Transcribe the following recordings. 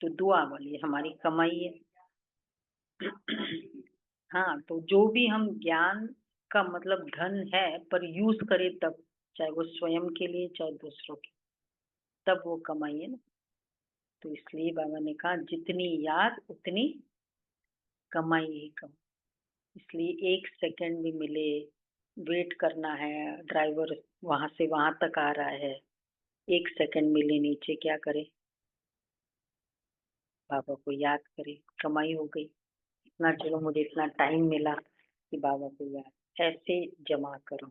तो दुआ वाली हमारी कमाई है। हाँ, तो जो भी हम ज्ञान का मतलब धन है पर यूज करें तब, चाहे वो स्वयं के लिए चाहे दूसरों के, तब वो कमाई है ना। तो इसलिए बाबा ने कहा जितनी याद उतनी कमाई ही कम। इसलिए एक सेकंड भी मिले, वेट करना है, ड्राइवर वहां से वहां तक आ रहा है, एक सेकंड मिले नीचे, क्या करे, बाबा को याद करे, कमाई हो गई। इतना चलो मुझे इतना टाइम मिला कि बाबा को याद ऐसे जमा करो।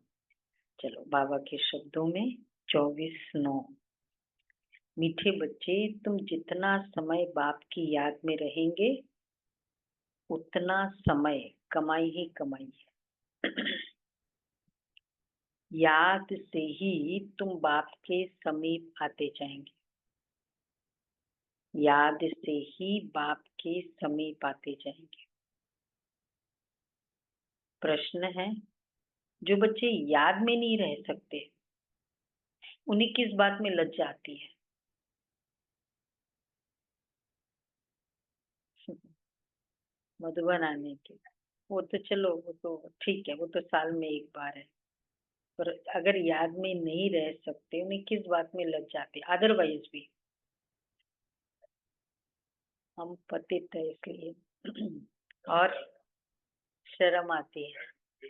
चलो बाबा के शब्दों में 24/9। मीठे बच्चे, तुम जितना समय बाप की याद में रहेंगे उतना समय कमाई ही कमाई है। याद से ही तुम बाप के समीप आते जाएंगे, याद से ही बाप के समीप आते जाएंगे। प्रश्न है, जो बच्चे याद में नहीं रह सकते उन्हें किस बात में लज्जा आती है? मधुबन आने की। वो तो चलो, वो तो ठीक है, वो तो साल में एक बार है। पर अगर याद में नहीं रह सकते उन्हें किस बात में लज्जा आती है? अदरवाइज भी हम पतित है इसलिए और शर्म आती है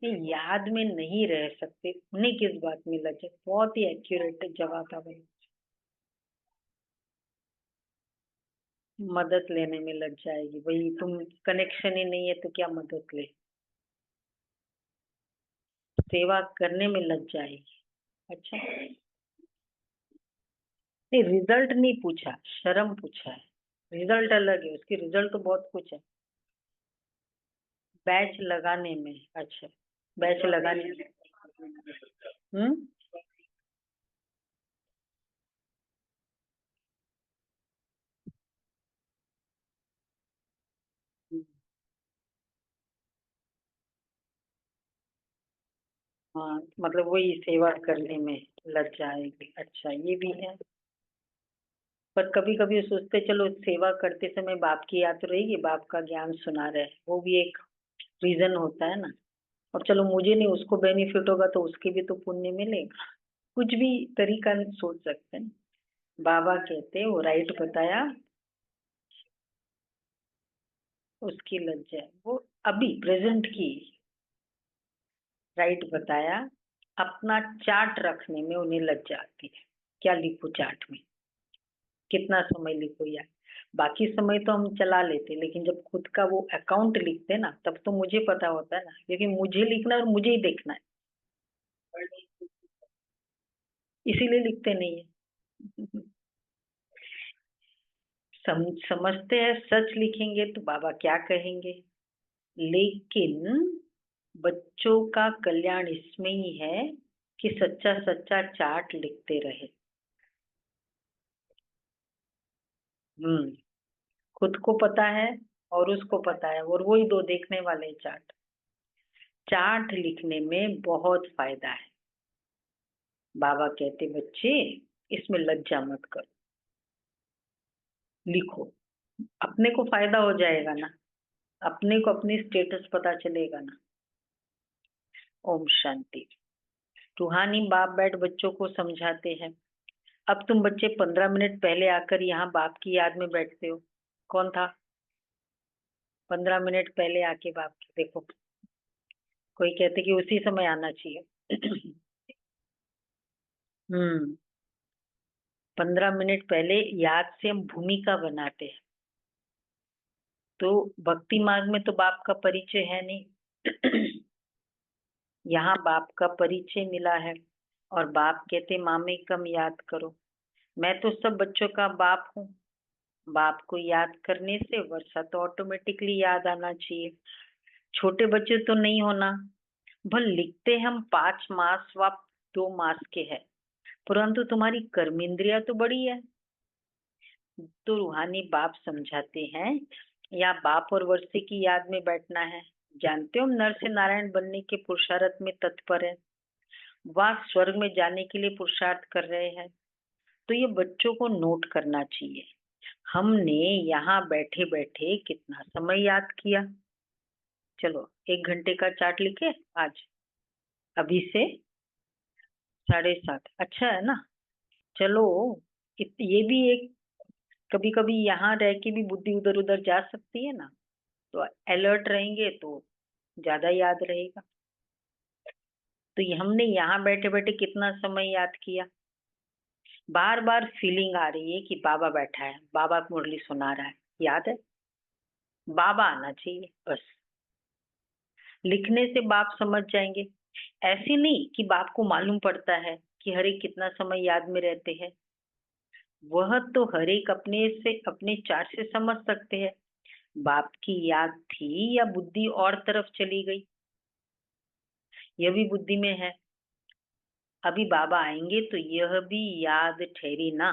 कि याद में नहीं रह सकते उन्हें किस बात में लज्जा। बहुत ही एक्यूरेट जवाब था भाई। मदद लेने में लग जाएगी भाई, तुम कनेक्शन ही नहीं है तो क्या मदद ले, सेवा करने में लग जाएगी। अच्छा, नहीं रिजल्ट नहीं पूछा, शर्म पूछा है। रिजल्ट अलग है, उसकी रिजल्ट तो बहुत कुछ है। बैच लगाने में, अच्छा, बैच लगाने में। हम्म। हाँ, मतलब वही सेवा करने में लग जाएगी। अच्छा, ये भी है। पर कभी कभी सोचते चलो सेवा करते समय बाप की याद तो रहेगी, बाप का ज्ञान सुना रहे, वो भी एक रीजन होता है ना। और चलो मुझे नहीं, उसको बेनिफिट होगा तो उसके भी तो पुण्य मिलेगा। कुछ भी तरीका सोच सकते हैं। बाबा कहते वो राइट बताया, उसकी लज्जा है वो अभी प्रेजेंट की। राइट बताया, अपना चार्ट रखने में उन्हें लज्जा आती है। क्या लिखूं चार्ट में, कितना समय लिखो यार। बाकी समय तो हम चला लेते, लेकिन जब खुद का वो अकाउंट लिखते ना तब तो मुझे पता होता है ना, क्योंकि मुझे लिखना है और मुझे ही देखना है, इसीलिए लिखते नहीं है। समझते हैं सच लिखेंगे तो बाबा क्या कहेंगे, लेकिन बच्चों का कल्याण इसमें ही है कि सच्चा सच्चा चार्ट लिखते रहे। हम्म। खुद को पता है और उसको पता है, और वही दो देखने वाले चार्ट। चार्ट लिखने में बहुत फायदा है। बाबा कहते बच्चे इसमें लज्जा मत करो, लिखो, अपने को फायदा हो जाएगा ना, अपने को अपनी स्टेटस पता चलेगा ना। ओम शांति। रूहानी बाप बैठ बच्चों को समझाते हैं। अब तुम बच्चे 15 मिनट पहले आकर यहाँ बाप की याद में बैठते हो। कौन था 15 मिनट पहले आके बाप की, देखो, कोई कहते कि उसी समय आना चाहिए। हम्म। 15 मिनट पहले याद से हम भूमिका बनाते हैं। तो भक्ति मार्ग में तो बाप का परिचय है नहीं। यहाँ बाप का परिचय मिला है, और बाप कहते मामे कम याद करो, मैं तो सब बच्चों का बाप हूँ। बाप को याद करने से वर्षा तो ऑटोमेटिकली याद आना चाहिए। छोटे बच्चे तो नहीं होना। भल लिखते हम 5 मास व 2 मास के हैं, परंतु तुम्हारी कर्म इंद्रिया तो बड़ी है। तो रूहानी बाप समझाते हैं, या बाप और वर्षे की याद में बैठना है। जानते हो हम नर से नारायण बनने के पुरुषार्थ में तत्पर है, वह स्वर्ग में जाने के लिए पुरुषार्थ कर रहे हैं। तो ये बच्चों को नोट करना चाहिए। हमने यहाँ बैठे बैठे कितना समय याद किया। चलो 1 घंटे का चार्ट लिखे आज, अभी से 7:30। अच्छा है ना। चलो ये भी एक, कभी कभी यहाँ रह के भी बुद्धि उधर उधर जा सकती है ना, तो अलर्ट रहेंगे तो ज्यादा याद रहेगा। तो ये हमने यहाँ बैठे बैठे कितना समय याद किया। बार बार फीलिंग आ रही है कि बाबा बैठा है, बाबा मुरली सुना रहा है, याद है, बाबा आना चाहिए बस। लिखने से बाप समझ जाएंगे। ऐसे नहीं कि बाप को मालूम पड़ता है कि हरे कितना समय याद में रहते हैं। वह तो हर एक अपने से, अपने चार्ट से समझ सकते हैं बाप की याद थी या बुद्धि और तरफ चली गई। यह भी बुद्धि में है। अभी बाबा आएंगे तो यह भी याद ठहरी ना,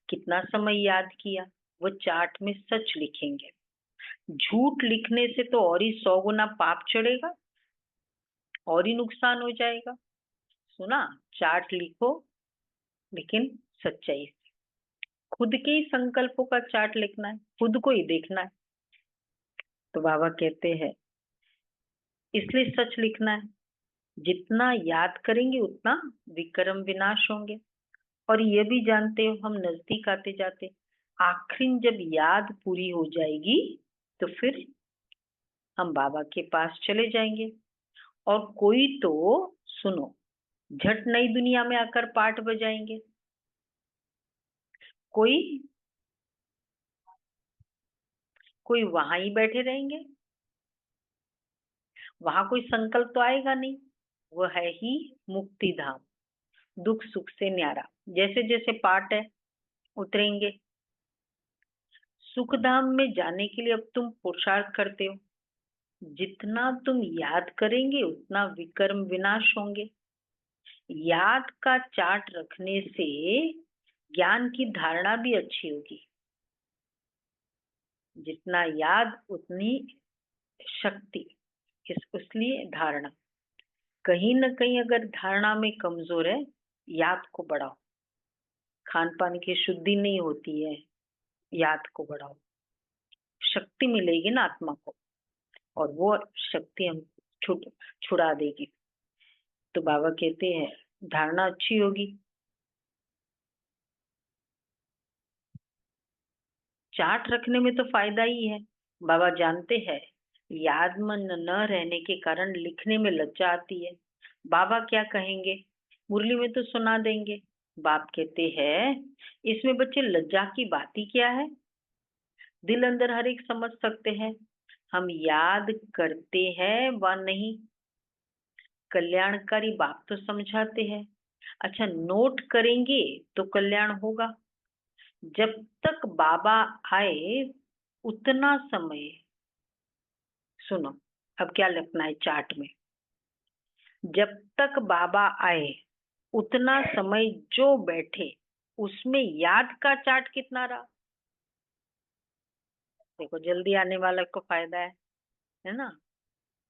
कितना समय याद किया। वो चार्ट में सच लिखेंगे। झूठ लिखने से तो और ही 100 गुना पाप चढ़ेगा, और ही नुकसान हो जाएगा। सुना, चार्ट लिखो लेकिन सच्चाई से। खुद के ही संकल्पों का चार्ट लिखना है, खुद को ही देखना है। तो बाबा कहते हैं इसलिए सच लिखना है। जितना याद करेंगे उतना विक्रम विनाश होंगे। और ये भी जानते हो हम नजदीक आते जाते, आखिर जब याद पूरी हो जाएगी तो फिर हम बाबा के पास चले जाएंगे। और कोई तो, सुनो, झट नई दुनिया में आकर पाठ बजाएंगे। कोई कोई वहां ही बैठे रहेंगे, वहां कोई संकल्प तो आएगा नहीं। वह है ही मुक्ति धाम, दुख सुख से न्यारा। जैसे जैसे पाठ है उतरेंगे। सुख धाम में जाने के लिए अब तुम पुरुषार्थ करते हो। जितना तुम याद करेंगे उतना विकर्म विनाश होंगे। याद का चार्ट रखने से ज्ञान की धारणा भी अच्छी होगी। जितना याद उतनी शक्ति, इसलिए धारणा। कहीं ना कहीं अगर धारणा में कमजोर है, याद को बढ़ाओ। खान पान की शुद्धि नहीं होती है, याद को बढ़ाओ। शक्ति मिलेगी ना आत्मा को, और वो शक्ति हम छुड़ा देगी। तो बाबा कहते हैं धारणा अच्छी होगी। चार्ट रखने में तो फायदा ही है। बाबा जानते हैं याद में न रहने के कारण लिखने में लज्जा आती है। बाबा क्या कहेंगे, मुरली में तो सुना देंगे। बाप कहते हैं इसमें बच्चे लज्जा की बात ही क्या है। दिल अंदर हर एक समझ सकते हैं हम याद करते हैं व नहीं। कल्याणकारी बाप तो समझाते हैं। अच्छा, नोट करेंगे तो कल्याण होगा। जब तक बाबा आए उतना समय, सुनो अब क्या लिखना है चार्ट में। जब तक बाबा आए उतना समय जो बैठे, उसमें याद का चार्ट कितना रहा। देखो जल्दी आने वाला को फायदा है ना।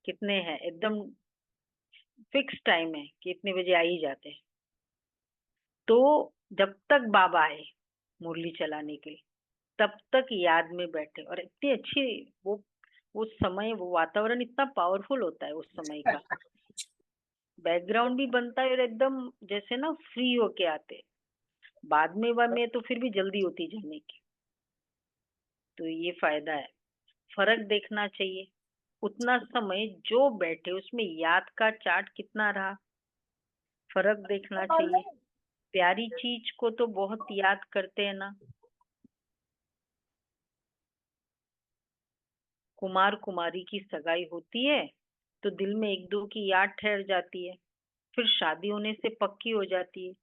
कितने हैं, एकदम फिक्स टाइम है कि इतने बजे आ ही जाते हैं। तो जब तक बाबा आए मुरली चलाने के लिए, तब तक याद में बैठे। और इतनी अच्छी वो समय, वो वातावरण इतना पावरफुल होता है उस समय का। बैकग्राउंड भी बनता है और एकदम जैसे ना फ्री होके आते। बाद में तो फिर भी जल्दी होती जाने की। तो ये फायदा है। फर्क देखना चाहिए। उतना समय जो बैठे उसमें याद का चार्ट कितना रहा, फर्क देखना चाहिए। प्यारी चीज को तो बहुत याद करते हैं ना। कुमार कुमारी की सगाई होती है तो दिल में एक दो की याद ठहर जाती है, फिर शादी होने से पक्की हो जाती है।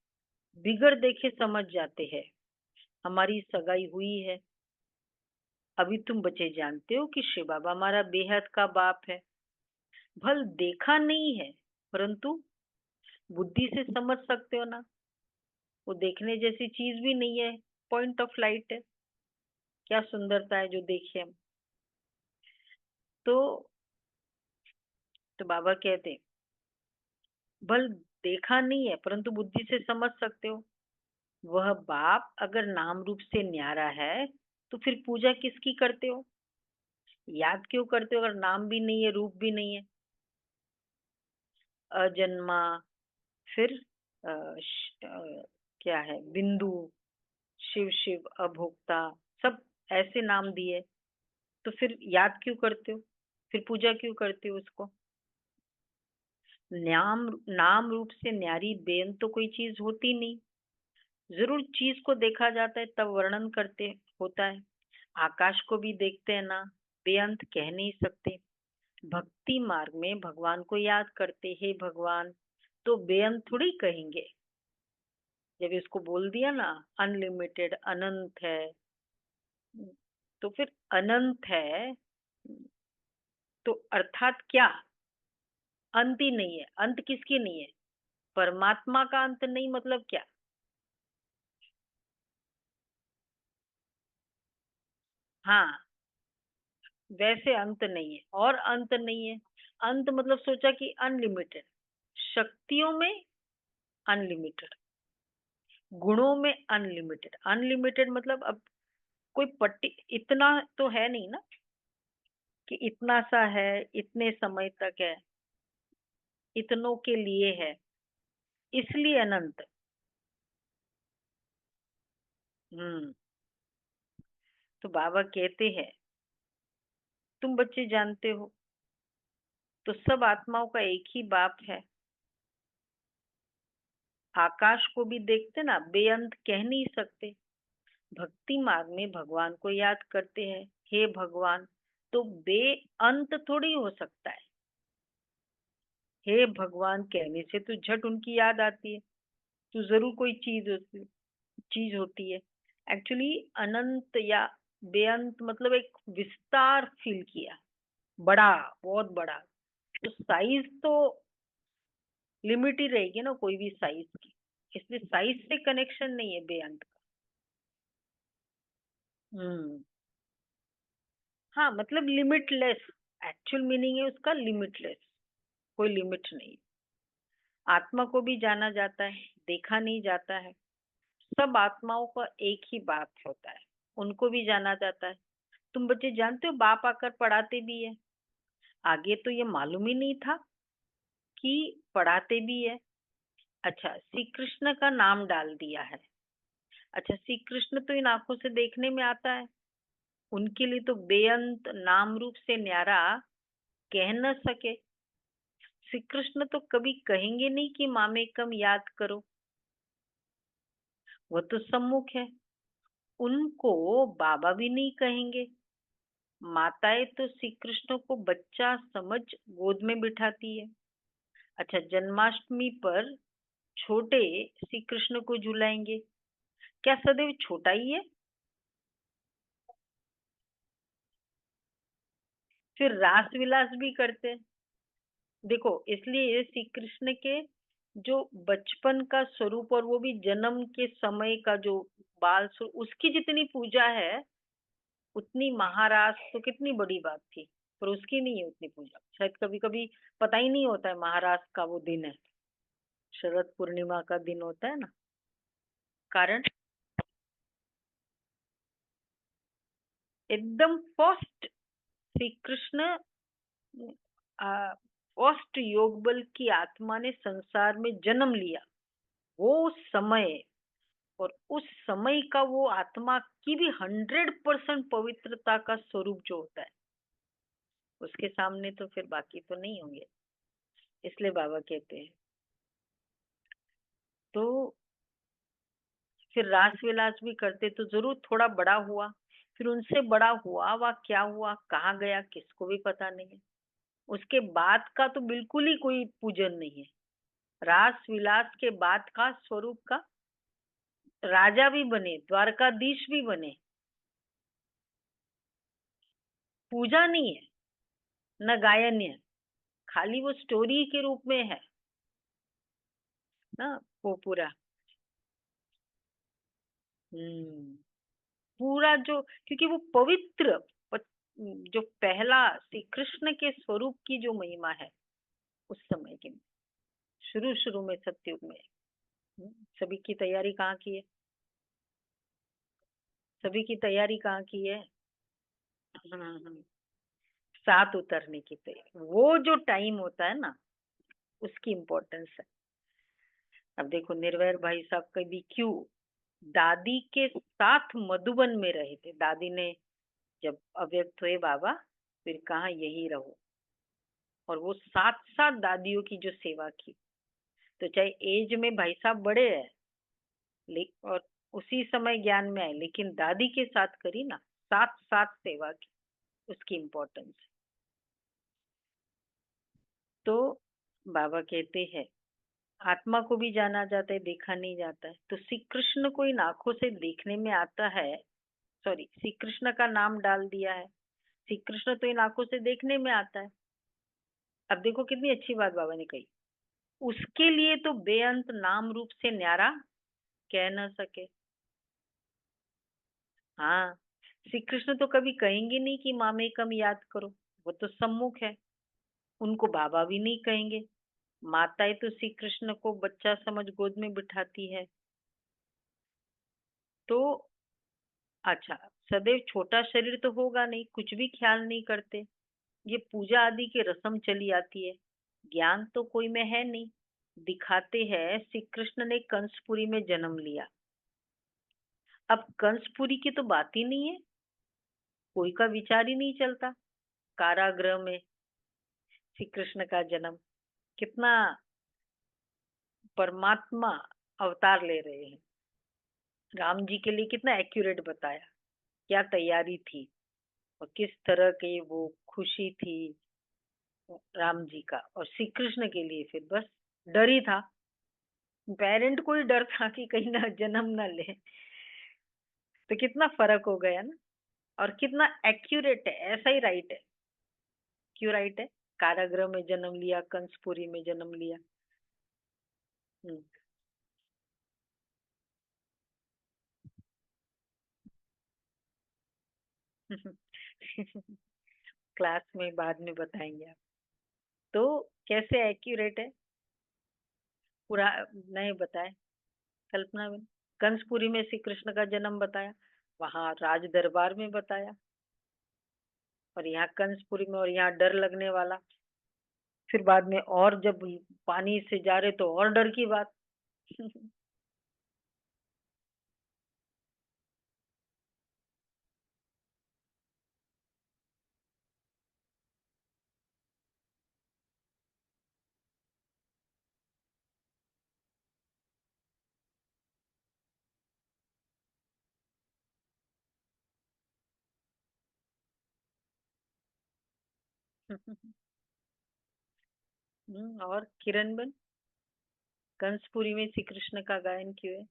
बिगड़ देखे समझ जाते हैं हमारी सगाई हुई है। अभी तुम बच्चे जानते हो कि शिव बाबा हमारा बेहद का बाप है। भल देखा नहीं है, परंतु बुद्धि से समझ सकते हो ना। वो देखने जैसी चीज भी नहीं है, पॉइंट ऑफ लाइट है। क्या सुंदरता है जो देखे हम। तो बाबा कहते हैं भल देखा नहीं है परंतु बुद्धि से समझ सकते हो। वह बाप अगर नाम रूप से न्यारा है तो फिर पूजा किसकी करते हो, याद क्यों करते हो अगर नाम भी नहीं है रूप भी नहीं है। अजन्मा, फिर अ, क्या है, बिंदु, शिव शिव, अभोक्ता, सब ऐसे नाम दिए, तो फिर याद क्यों करते हो, फिर पूजा क्यों करते हो उसको। नाम नाम रूप से न्यारी बेन तो कोई चीज होती नहीं, जरूर चीज को देखा जाता है तब वर्णन करते होता है। आकाश को भी देखते हैं ना, बेअंत कह नहीं सकते। भक्ति मार्ग में भगवान को याद करते, हे भगवान, तो बेअंत थोड़ी कहेंगे। जब इसको बोल दिया ना, अनलिमिटेड, अनंत है, तो फिर अनंत है, तो अर्थात क्या, अंत ही नहीं है। अंत किसकी नहीं है, परमात्मा का अंत नहीं, मतलब क्या। हाँ, वैसे अंत नहीं है और अंत नहीं है। अंत मतलब सोचा कि अनलिमिटेड, शक्तियों में अनलिमिटेड, गुणों में अनलिमिटेड। अनलिमिटेड मतलब अब कोई पट्टी इतना तो है नहीं ना, कि इतना सा है, इतने समय तक है, इतनों के लिए है, इसलिए अनंत। हम्म। तो बाबा कहते हैं, तुम बच्चे जानते हो, तो सब आत्माओं का एक ही बाप है। आकाश को भी देखते ना, बेअंत कह नहीं सकते। भक्ति मार्ग में भगवान को याद करते हैं, हे भगवान, तो बेअंत थोड़ी हो सकता है। हे भगवान कहने से तो झट उनकी याद आती है, तो जरूर कोई चीज होती है। एक्चुअली अनंत या बेअंत मतलब एक विस्तार फील किया, बड़ा, बहुत बड़ा। तो साइज तो लिमिट ही रहेगी ना कोई भी साइज की, इसलिए साइज से कनेक्शन नहीं है बेअंत का। हम्म। हाँ, मतलब लिमिटलेस, एक्चुअल मीनिंग है उसका लिमिटलेस, कोई लिमिट नहीं। आत्मा को भी जाना जाता है, देखा नहीं जाता है। सब आत्माओं का एक ही बात होता है, उनको भी जाना जाता है। तुम बच्चे जानते हो, बाप आकर पढ़ाते भी है। आगे तो ये मालूम ही नहीं था कि पढ़ाते भी है। अच्छा, श्री कृष्ण का नाम डाल दिया है। अच्छा, श्री कृष्ण तो इन आंखों से देखने में आता है, उनके लिए तो बेअंत नाम रूप से न्यारा कह न सके। श्री कृष्ण तो कभी कहेंगे नहीं कि मामेकम याद करो, वो तो सम्मुख है। उनको बाबा भी नहीं कहेंगे। माताएं तो श्री कृष्ण को बच्चा समझ गोद में बिठाती है। अच्छा, जन्माष्टमी पर छोटे श्री कृष्ण को झुलाएंगे, क्या सदैव छोटा ही है। फिर रास विलास भी करते हैं। देखो, इसलिए श्री कृष्ण के जो बचपन का स्वरूप और वो भी जन्म के समय का जो बाल स्वरूप, उसकी जितनी पूजा है, उतनी महाराज तो कितनी बड़ी बात थी, पर उसकी नहीं है उतनी पूजा। शायद कभी कभी पता ही नहीं होता है महाराज का वो दिन है, शरद पूर्णिमा का दिन होता है ना। कारण एकदम फर्स्ट श्री कृष्ण, फर्स्ट योग बल की आत्मा ने संसार में जन्म लिया, वो समय, और उस समय का वो आत्मा की भी 100% पवित्रता का स्वरूप जो होता है, उसके सामने तो फिर बाकी तो नहीं होंगे। इसलिए बाबा कहते हैं, तो फिर रास विलास भी करते तो जरूर थोड़ा बड़ा हुआ। फिर उनसे बड़ा हुआ वह क्या हुआ, कहाँ गया, किसको भी पता नहीं है। उसके बाद का तो बिल्कुल ही कोई पूजन नहीं है। रास विलास के बाद का स्वरूप का राजा भी बने, द्वारकाधीश भी बने, पूजा नहीं है, न गायन है, खाली वो स्टोरी के रूप में है ना, वो पूरा। हम्म। पूरा जो, क्योंकि वो पवित्र जो पहला श्री कृष्ण के स्वरूप की जो महिमा है, उस समय की, शुरू शुरू में सतयुग में। सभी की तैयारी कहाँ की है, सभी की तैयारी कहाँ की है? हम्म। साथ उतरने की तैयारी, वो जो टाइम होता है ना, उसकी इम्पोर्टेंस है। अब देखो निर्वैर भाई साहब कभी क्यों दादी के साथ मधुबन में रहे थे। दादी ने जब अव्यक्त हुए बाबा, फिर कहा यही रहो, और वो साथ साथ दादियों की जो सेवा की। तो चाहे एज में भाई साहब बड़े हैं, और उसी समय ज्ञान में आए, लेकिन दादी के साथ करी ना, साथ साथ सेवा की, उसकी इम्पोर्टेंस। तो बाबा कहते हैं आत्मा को भी जाना जाता है, देखा नहीं जाता है। तो श्री कृष्ण को इन आंखों से देखने में आता है, सॉरी, श्री कृष्ण का नाम डाल दिया है, श्री कृष्ण तो इन आंखों से देखने में आता है। अब देखो कितनी अच्छी बात बाबा ने कही, उसके लिए तो बेअंत नाम रूप से न्यारा कह न सके। हाँ, श्री कृष्ण तो कभी कहेंगे नहीं कि मामेकम याद करो, वो तो सम्मुख है, उनको बाबा भी नहीं कहेंगे। माताएं तो श्री कृष्ण को बच्चा समझ गोद में बिठाती है। तो अच्छा, सदैव छोटा शरीर तो होगा नहीं, कुछ भी ख्याल नहीं करते, ये पूजा आदि की रस्म चली आती है, ज्ञान तो कोई में है नहीं। दिखाते हैं श्री कृष्ण ने कंसपुरी में जन्म लिया। अब कंसपुरी की तो बात ही नहीं है, कोई का विचार ही नहीं चलता। कारागृह में श्री कृष्ण का जन्म, कितना परमात्मा अवतार ले रहे हैं। राम जी के लिए कितना एक्यूरेट बताया, क्या तैयारी थी और किस तरह की वो खुशी थी राम जी का। और श्री कृष्ण के लिए फिर बस डर ही था, पेरेंट को ही डर था कि कहीं ना जन्म ना ले। तो कितना फर्क हो गया ना, और कितना एक्यूरेट है, ऐसा ही राइट है। क्यों राइट है? कारागृह में जन्म लिया, कंसपुरी में जन्म लिया। हम्म। क्लास में बाद में बताएंगे आप। तो कैसे एक्यूरेट है पूरा, नहीं बताए, कल्पना में। कंसपुरी में श्री कृष्ण का जन्म बताया, वहां राज दरबार में बताया, और यहाँ कंसपुरी में, और यहाँ डर लगने वाला। फिर बाद में और जब पानी से जा रहे तो और डर की बात। और किरण बन, कंसपुरी में श्री कृष्ण का गायन क्यों है?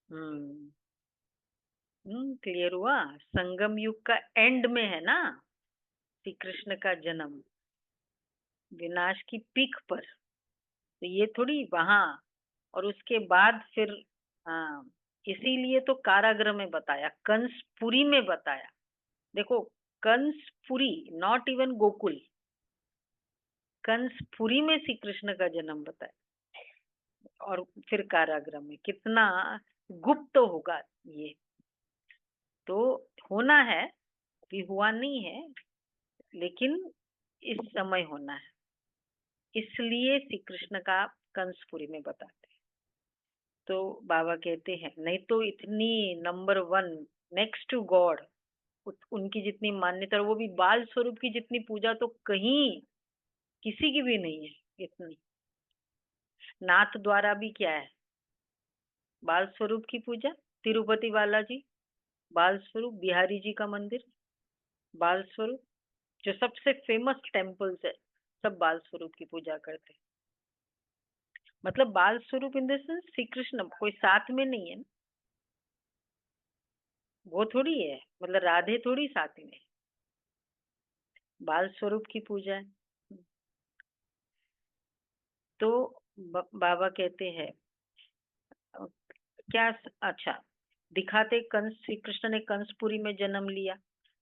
हम्म। क्लियर हुआ। संगम युग का एंड में है ना श्री कृष्ण का जन्म, विनाश की पीक पर। तो ये थोड़ी वहां, और उसके बाद फिर, हाँ, इसीलिए तो कारागृह में बताया, कंसपुरी में बताया। देखो, कंसपुरी, नॉट इवन गोकुल, कंसपुरी में श्री कृष्ण का जन्म बताया, और फिर कारागृह में। कितना गुप्त होगा ये, तो होना है, अभी हुआ नहीं है, लेकिन इस समय होना है, इसलिए श्री कृष्ण का कंसपुरी में बताते हैं। तो बाबा कहते हैं नहीं तो इतनी number one, next to God, उनकी जितनी मान्यता, और वो भी बाल स्वरूप की जितनी पूजा तो कहीं किसी की भी नहीं है इतनी। नाथ द्वारा भी क्या है, बाल स्वरूप की पूजा। तिरुपति बालाजी बाल स्वरूप, बिहारी जी का मंदिर बाल स्वरूप, जो सबसे फेमस टेम्पल्स है, सब बाल स्वरूप की पूजा करते हैं। मतलब बाल स्वरूप in the sense Shri Krishna कोई साथ में नहीं है ना, वो थोड़ी है, मतलब राधे थोड़ी साथ में है, बाल स्वरूप की पूजा है। तो बाबा कहते हैं क्या, अच्छा, दिखाते कंस, श्री कृष्ण ने कंसपुरी में जन्म लिया।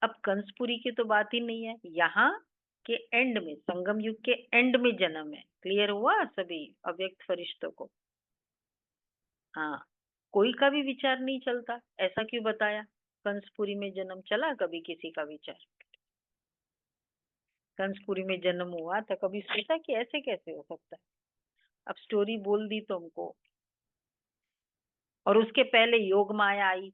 अब कंसपुरी की तो बात ही नहीं है, यहाँ के एंड में, संगम युग के एंड में जन्म है। क्लियर हुआ सभी अव्यक्त फरिश्तों को? हाँ, कोई का भी विचार नहीं चलता, ऐसा क्यों बताया? कंसपुरी में जन्म चला कभी किसी का विचार? कंसपुरी में जन्म हुआ तो कभी सोचा कि ऐसे कैसे हो सकता है? अब स्टोरी बोल दी तुमको। और उसके पहले योग माया आई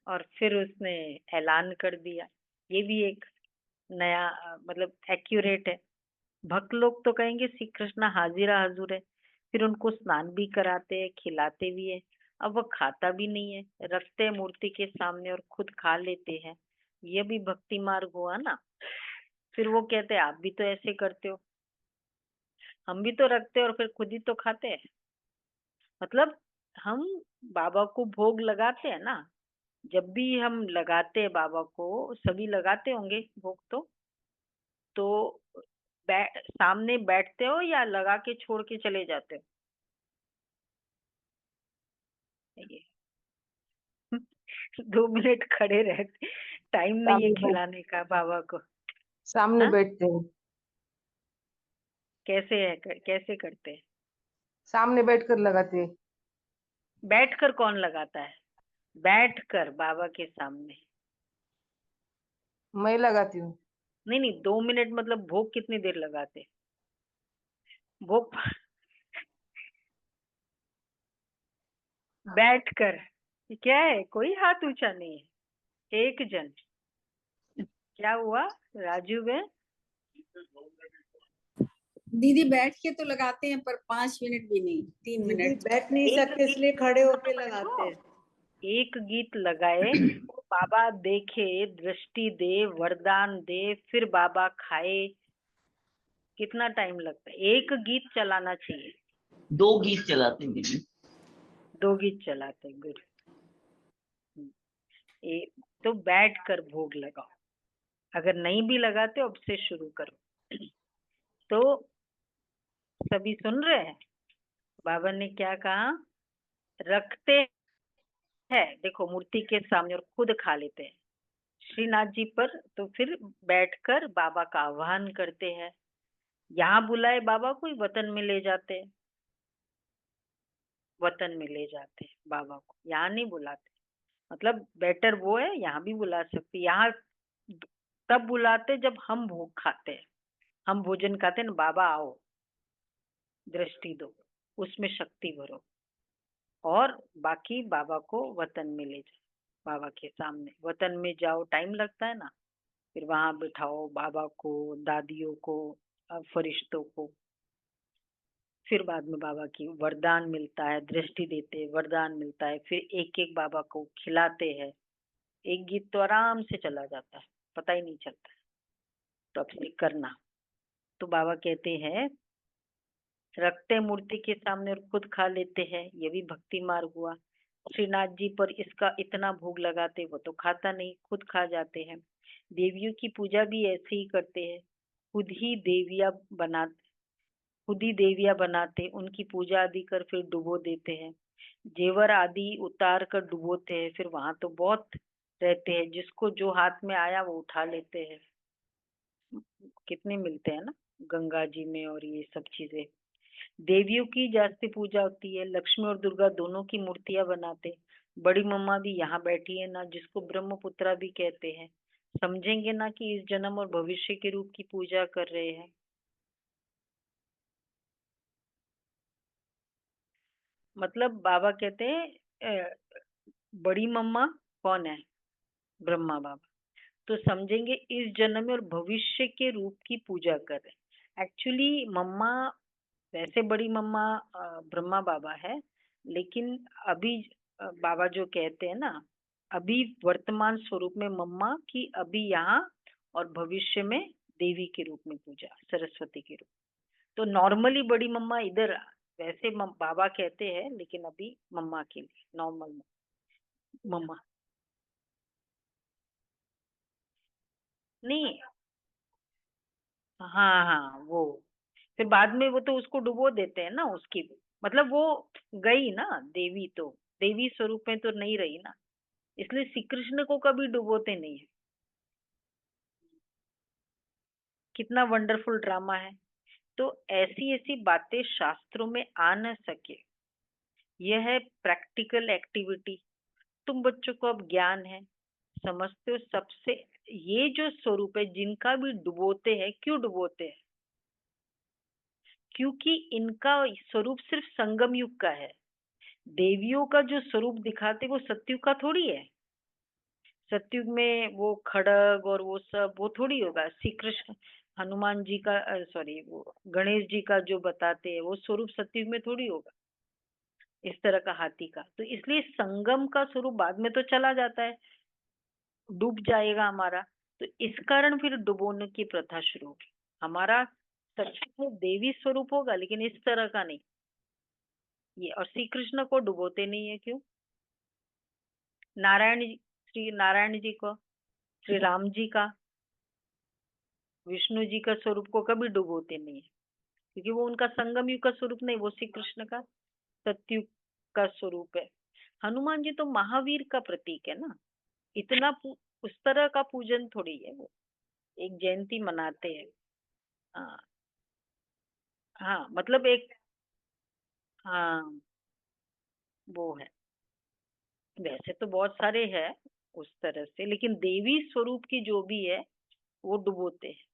और फिर उसने ऐलान कर दिया। ये भी एक नया मतलब एक्यूरेट है। भक्त लोग तो कहेंगे श्री कृष्ण हाजिरा हजूर है, फिर उनको स्नान भी कराते हैं, खिलाते भी है। अब वो खाता भी नहीं है, रखते हैं मूर्ति के सामने और खुद खा लेते हैं। ये भी भक्ति मार्ग हुआ ना। फिर वो कहते हैं आप भी तो ऐसे करते हो, हम भी तो रखते हैं और फिर खुद ही तो खाते हैं। मतलब हम बाबा को भोग लगाते हैं ना, जब भी हम लगाते हैं बाबा को, सभी लगाते होंगे भोग तो सामने बैठते हो या लगा के छोड़ के चले जाते हो? ये 2 मिनट खड़े रहते, टाइम नहीं है सामने बैठ खिलाने का बाबा को। सामने हाँ, बैठते हैं। कैसे है कैसे करते हैं? सामने बैठकर लगाते हैं। बैठकर कौन लगाता है? बैठकर बाबा के सामने? मैं लगाती हूँ। नहीं नहीं, 2 मिनट मतलब भोग कितनी देर लगाते हैं? भोग बैठकर। ये क्या है, कोई हाथ ऊंचा नहीं है, एक जन। क्या हुआ राजू में? दीदी बैठ के तो लगाते हैं पर 5 मिनट भी नहीं, 3 मिनट। दीदी बैठ नहीं एक सकते गीत इसलिए खड़े होके सुनो लगाते देखो, हैं। एक गीत लगाए, बाबा देखे, दृष्टि दे, वरदान दे, फिर बाबा खाए। कितना टाइम लगता है? एक गीत चलाना चाहिए। 2 गीत चलाते हैं दीदी। 2 गीत चलाते, गुड। ये तो बैठ कर भोग लगाओ। अगर नहीं भी लगाते अब से शुरू करो। तो सभी सुन रहे हैं बाबा ने क्या कहा? रखते हैं देखो मूर्ति के सामने और खुद खा लेते हैं श्रीनाथ जी पर, तो फिर बैठकर बाबा का आह्वान करते हैं। यहाँ बुलाए बाबा कोई वतन में ले जाते हैं, वतन में ले जाते हैं बाबा को, यहाँ नहीं बुलाते। मतलब बेटर वो है, यहाँ भी बुला सकते। यहाँ तब बुलाते जब हम भोग खाते हैं, हम भोजन खाते हैं ना, बाबा आओ दृष्टि दो, उसमें शक्ति भरो। और बाकी बाबा को वतन में ले जाओ, बाबा के सामने वतन में जाओ, टाइम लगता है ना। फिर वहां बिठाओ बाबा को, दादियों को, फरिश्तों को। फिर बाद में बाबा की वरदान मिलता है, दृष्टि देते हैं, वरदान मिलता है, फिर एक एक बाबा को खिलाते हैं। एक गीत तो आराम से चला जाता है, पता ही नहीं चलता है। तो अब से करना। तो बाबा कहते हैं रखते मूर्ति के सामने और खुद खा लेते हैं, ये भी भक्ति मार्ग हुआ। श्रीनाथ जी पर इसका इतना भोग लगाते, वो तो खाता नहीं, खुद खा जाते हैं। देवियों की पूजा भी ऐसे ही करते हैं, खुद ही देवियां बनाते, खुद ही देवियां बनाते, उनकी पूजा आदि कर फिर डुबो देते हैं। जेवर आदि उतार कर डुबोते हैं, फिर वहां तो बहुत रहते हैं, जिसको जो हाथ में आया वो उठा लेते हैं। कितने मिलते हैं ना गंगा जी में, और ये सब चीजें। देवियों की जास्ती पूजा होती है, लक्ष्मी और दुर्गा दोनों की मूर्तियां बनाते। बड़ी मम्मा भी यहाँ बैठी है ना, जिसको ब्रह्मपुत्रा भी कहते हैं। समझेंगे ना कि इस जन्म और भविष्य के रूप की पूजा कर रहे हैं। मतलब बाबा कहते हैं बड़ी मम्मा कौन है? ब्रह्मा बाबा। तो समझेंगे इस जन्म में और भविष्य के रूप की पूजा कर रहे हैं। एक्चुअली मम्मा, वैसे बड़ी मम्मा ब्रह्मा बाबा है, लेकिन अभी बाबा जो कहते हैं ना, अभी वर्तमान स्वरूप में मम्मा की अभी यहाँ, और भविष्य में देवी के रूप में पूजा, सरस्वती के रूप। तो नॉर्मली बड़ी मम्मा इधर, वैसे बाबा कहते हैं, लेकिन अभी मम्मा के लिए नॉर्मल मम्मा नहीं। हाँ हाँ, वो फिर बाद में वो तो उसको डुबो देते हैं ना, उसकी मतलब वो गई ना देवी, तो देवी स्वरूप में तो नहीं रही ना। इसलिए श्री कृष्ण को कभी डुबोते नहीं है। कितना वंडरफुल ड्रामा है। तो ऐसी ऐसी बातें शास्त्रों में आ न सके, यह है प्रैक्टिकल एक्टिविटी। तुम बच्चों को अब ज्ञान है, समझते हो सबसे ये जो स्वरूप है जिनका भी डुबोते हैं। क्यों डुबोते हैं? क्योंकि इनका स्वरूप सिर्फ संगम युग का है। देवियों का जो स्वरूप दिखाते वो सतयुग का थोड़ी है। सतयुग में वो खड़ग और वो सब वो थोड़ी होगा। श्री कृष्ण हनुमान जी का सॉरी वो गणेश जी का जो बताते हैं वो स्वरूप सतयुग में थोड़ी होगा, इस तरह का हाथी का। तो इसलिए संगम का स्वरूप बाद में तो चला जाता है, डूब जाएगा हमारा। तो इस कारण फिर डुबोने की प्रथा शुरू होगी। हमारा सच में देवी स्वरूप होगा लेकिन इस तरह का नहीं ये। और श्री कृष्ण को डुबोते नहीं है। क्यों? नारायण जी, श्री नारायण जी को, श्री राम जी का, विष्णु जी का स्वरूप को कभी डुबोते नहीं है, क्योंकि वो उनका संगम युग का स्वरूप नहीं, वो श्री कृष्ण का सतयुग का स्वरूप है। हनुमान जी तो महावीर का प्रतीक है ना। इतना उस तरह का पूजन थोड़ी है वो, एक जयंती मनाते हैं। हाँ हाँ, मतलब एक, हाँ वो है। वैसे तो बहुत सारे हैं उस तरह से, लेकिन देवी स्वरूप की जो भी है वो डुबोते हैं।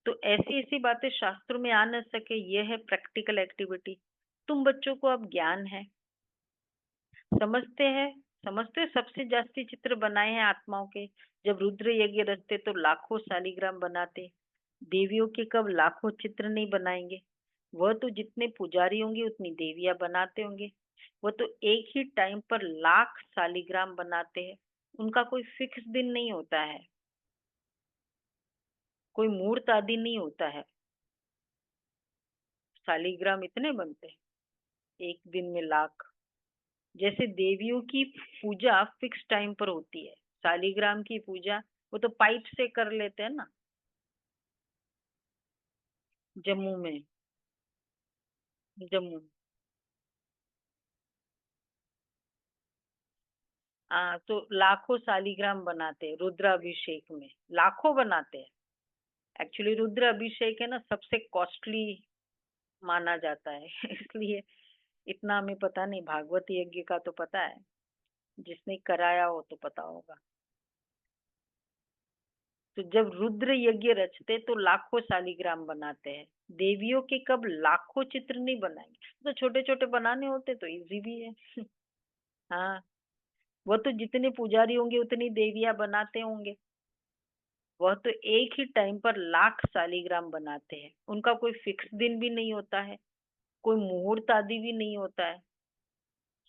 तो ऐसी ऐसी बातें शास्त्रों में आ न सके, ये है प्रैक्टिकल एक्टिविटी। तुम बच्चों को अब ज्ञान है, समझते हैं। समझते सबसे जास्ती चित्र बनाए हैं आत्माओं के। जब रुद्र यज्ञ रचते तो लाखों शालिग्राम बनाते। देवियों के कब लाखों चित्र नहीं बनाएंगे? वह तो जितने पुजारी होंगे उतनी देवियां बनाते होंगे। वह तो एक ही टाइम पर लाख शालिग्राम बनाते हैं। उनका कोई फिक्स दिन नहीं होता है, कोई मुहूर्त आदि नहीं होता है। शालिग्राम इतने बनते हैं एक दिन में लाख। जैसे देवियों की पूजा फिक्स टाइम पर होती है, शालिग्राम की पूजा वो तो पाइप से कर लेते हैं ना, जम्मू में। जम्मू, हाँ तो लाखों शालिग्राम बनाते हैं रुद्राभिषेक में, लाखों बनाते हैं। एक्चुअली रुद्र अभिषेक है ना सबसे कॉस्टली माना जाता है इसलिए इतना हमें पता नहीं। भागवत यज्ञ का तो पता है, जिसने कराया हो तो पता होगा। तो जब रुद्र यज्ञ रचते तो लाखों शालिग्राम बनाते हैं। देवियों के कब लाखों चित्र नहीं बनाएंगे, तो छोटे छोटे बनाने होते तो इजी भी है हाँ, वो तो जितने पुजारी होंगे उतनी देवियां बनाते होंगे। वह तो एक ही टाइम पर लाख शालिग्राम बनाते हैं। उनका कोई फिक्स दिन भी नहीं होता है, कोई मुहूर्त आदि भी नहीं होता है।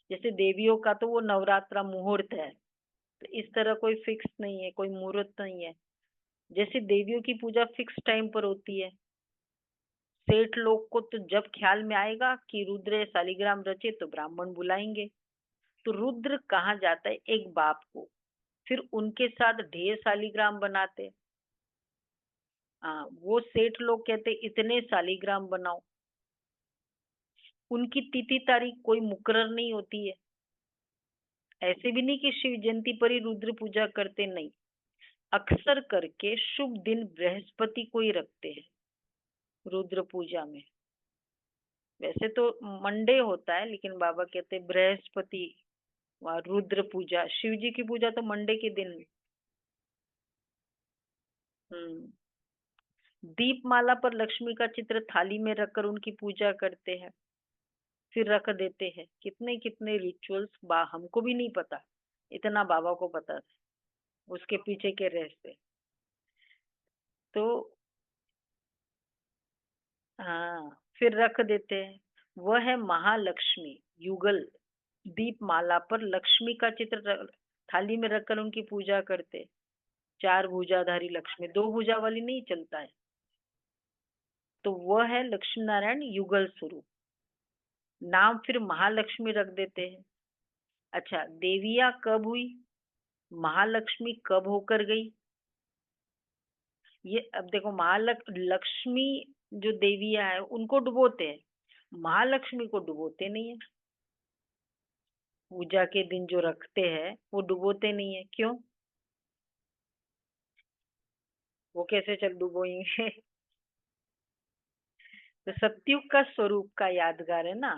जैसे देवियों का तो वो नवरात्रा मुहूर्त है, तो इस तरह कोई फिक्स नहीं है, कोई मुहूर्त नहीं है। जैसे देवियों की पूजा फिक्स टाइम पर होती है। सेठ लोग को तो जब ख्याल में आएगा कि रुद्र शालिग्राम रचे तो ब्राह्मण बुलाएंगे। तो रुद्र कहा जाता है एक बाप को, फिर उनके साथ ढेर शालिग्राम बनाते। हाँ, वो सेठ लोग कहते इतने शालिग्राम बनाओ। उनकी तिथि तारीख कोई मुकर्रर नहीं होती है। ऐसे भी नहीं कि शिव जयंती पर ही रुद्र पूजा करते, नहीं। अक्सर करके शुभ दिन बृहस्पति को ही रखते हैं रुद्र पूजा में। वैसे तो मंडे होता है, लेकिन बाबा कहते बृहस्पति व रुद्र पूजा, शिव जी की पूजा तो मंडे के दिन। हम्म। दीपमाला पर लक्ष्मी का चित्र थाली में रखकर उनकी पूजा करते हैं, फिर रख देते हैं। कितने कितने रिचुअल्स हमको भी नहीं पता, इतना बाबा को पता था उसके पीछे के रहस्य। तो हाँ, फिर रख देते हैं। वह है महालक्ष्मी युगल। दीपमाला पर लक्ष्मी का चित्र थाली में रखकर उनकी पूजा करते। चार भुजाधारी लक्ष्मी, दो भुजा वाली नहीं चलता है। तो वह है लक्ष्मी नारायण युगल स्वरूप। नाम फिर महालक्ष्मी रख देते हैं। अच्छा, देविया कब हुई, महालक्ष्मी कब होकर गई? ये अब देखो, लक्ष्मी जो देवियां है उनको डुबोते हैं, महालक्ष्मी को डुबोते नहीं है। पूजा के दिन जो रखते हैं वो डुबोते नहीं है, क्यों? वो कैसे चल डुबोएंगे? तो सत्युग का स्वरूप का यादगार है ना,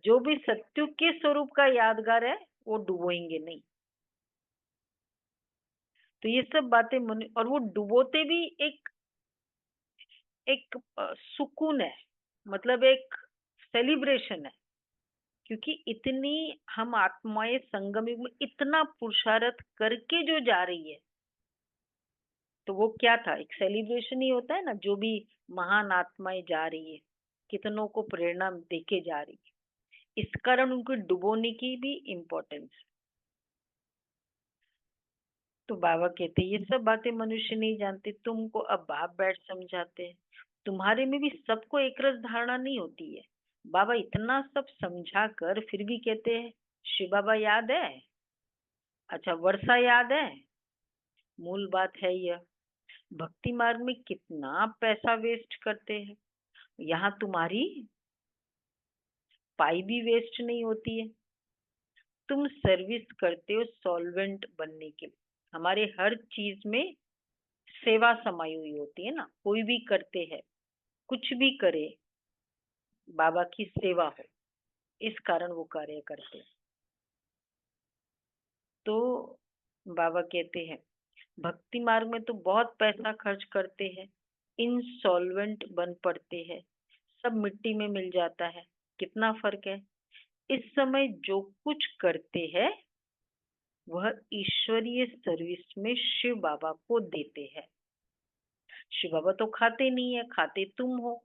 जो भी सत्युग के स्वरूप का यादगार है वो डुबोएंगे नहीं। तो ये सब बातें और वो डुबोते भी एक एक सुकून है, मतलब एक सेलिब्रेशन है, क्योंकि इतनी हम आत्माएं संगम युग में इतना पुरुषार्थ करके जो जा रही है, तो वो क्या था, एक सेलिब्रेशन ही होता है ना। जो भी महान आत्माएं जा रही है, कितनों को प्रेरणा देके जा रही है, इस कारण उनको डुबोने की भी इम्पोर्टेंस। तो बाबा कहते ये सब बातें मनुष्य नहीं जानते, तुमको अब बाप बैठ समझाते हैं। तुम्हारे में भी सबको एक रस धारणा नहीं होती है। बाबा इतना सब समझा कर फिर भी कहते हैं शिव बाबा याद है, अच्छा वर्षा याद है। मूल बात है यह, भक्ति मार्ग में कितना पैसा वेस्ट करते हैं। यहाँ तुम्हारी पाई भी वेस्ट नहीं होती है। तुम सर्विस करते हो सॉल्वेंट बनने के लिए। हमारे हर चीज में सेवा समाई हुई होती है ना, कोई भी करते हैं, कुछ भी करे, बाबा की सेवा हो, इस कारण वो कार्य करते हैं। तो बाबा कहते हैं भक्ति मार्ग में तो बहुत पैसा खर्च करते हैं, इंसॉल्वेंट बन पड़ते हैं, सब मिट्टी में मिल जाता है। कितना फर्क है। इस समय जो कुछ करते हैं वह ईश्वरीय सर्विस में शिव बाबा को देते हैं। शिव बाबा तो खाते नहीं है, खाते तुम हो।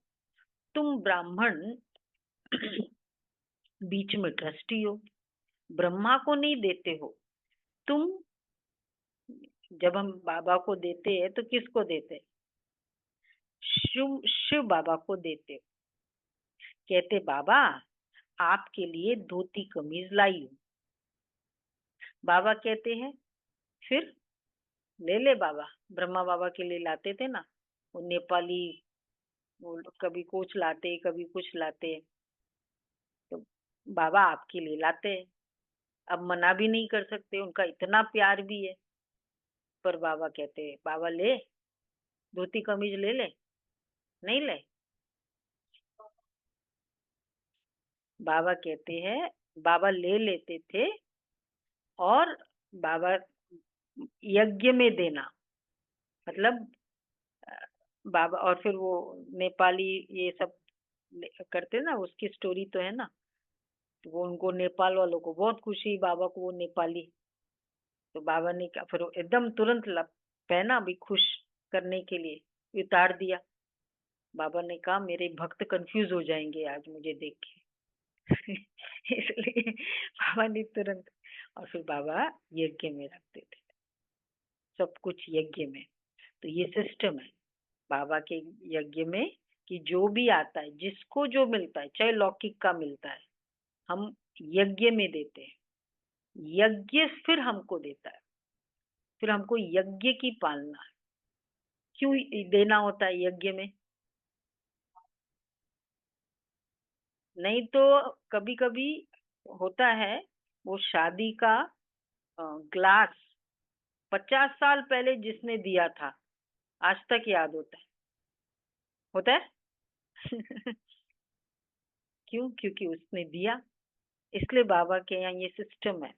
तुम ब्राह्मण बीच में ट्रस्टी हो, ब्रह्मा को नहीं देते हो तुम। जब हम बाबा को देते हैं तो किसको देते हैं? शिव शिव बाबा को देते हो। कहते बाबा आपके लिए धोती कमीज लाई हूं। बाबा कहते हैं फिर ले ले बाबा। ब्रह्मा बाबा के लिए लाते थे ना, वो नेपाली, वो कभी कुछ लाते कभी कुछ लाते, तो बाबा आपके लिए लाते हैं। अब मना भी नहीं कर सकते, उनका इतना प्यार भी है। पर बाबा कहते हैं बाबा ले, धोती कमीज ले ले, नहीं ले। बाबा कहते हैं बाबा ले लेते थे, और बाबा यज्ञ में देना, मतलब बाबा, और फिर वो नेपाली ये सब करते ना, उसकी स्टोरी तो है ना। तो वो उनको नेपाल वालों को बहुत खुशी, बाबा को वो नेपाली। तो बाबा ने क्या, फिर वो एकदम तुरंत पहना भी खुश करने के लिए, उतार दिया। बाबा ने कहा मेरे भक्त कंफ्यूज हो जाएंगे आज मुझे देख के इसलिए बाबा ने तुरंत, और फिर बाबा यज्ञ में रखते थे, सब कुछ यज्ञ में। तो ये सिस्टम है बाबा के यज्ञ में, कि जो भी आता है, जिसको जो मिलता है, चाहे लौकिक का मिलता है, हम यज्ञ में देते हैं। यज्ञ फिर हमको देता है, फिर हमको यज्ञ की पालना है। क्यों देना होता है यज्ञ में? नहीं तो कभी कभी होता है, वो शादी का ग्लास 50 साल पहले जिसने दिया था आज तक याद होता है, होता है क्यों? क्योंकि उसने दिया। इसलिए बाबा के यहाँ ये सिस्टम है,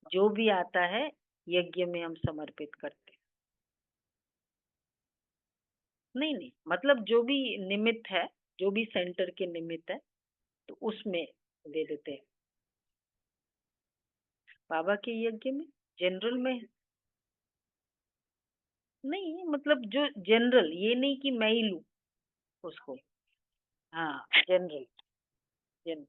जो भी आता है यज्ञ में हम समर्पित करते हैं। नहीं नहीं, मतलब जो भी निमित्त है, जो भी सेंटर के निमित्त है, तो उसमें दे देते हैं बाबा के यज्ञ में। जनरल में नहीं, मतलब जो जनरल, ये नहीं कि मैं ही लूं उसको। हाँ जनरल, जन